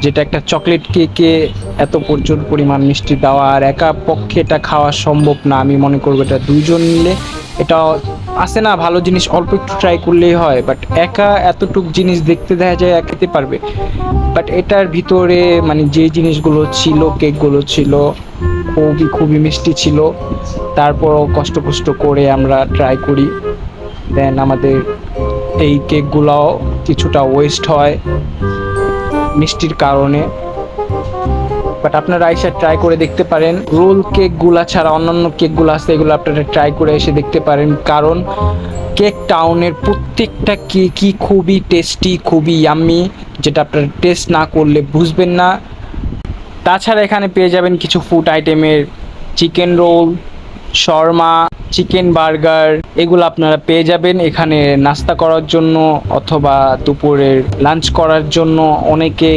যেটা একটা চকলেট কেকে এত প্রচুর পরিমাণ মিষ্টি দেওয়া, আর একা পক্ষে এটা খাওয়া সম্ভব না। আমি মনে করবো এটা দুইজন মিলে, এটা আছে না ভালো জিনিস অল্প একটু ট্রাই করলেই হয়, বাট একা এতটুক জিনিস দেখতে দেখা যায় খেতে পারবে, বাট এটার ভিতরে মানে যে জিনিসগুলো ছিল, কেকগুলো ছিল খুবই খুবই মিষ্টি ছিল। তারপরও কষ্ট কষ্ট করে আমরা ট্রাই করি, দেন আমাদের এই কেকগুলাও কিছুটা ওয়েস্ট হয় মিষ্টির কারণে। বাট আপনারা এসে ট্রাই করে দেখতে পারেন। রোল কেকগুলা ছাড়া অন্যান্য কেকগুলো আছে, এগুলো আপনারা ট্রাই করে এসে দেখতে পারেন, কারণ কেক টাউনের প্রত্যেকটা কেকই খুবই টেস্টি, খুবই ইয়াম্মি, যেটা আপনারা টেস্ট না করলে বুঝবেন না। তাছাড়া এখানে পেয়ে যাবেন কিছু ফুড আইটেমের chicken roll, Sharma, chicken burger, এগুলো আপনারা পেয়ে যাবেন এখানে নাস্তা করার জন্য অথবা দুপুরের লাঞ্চ করার জন্য। অনেকে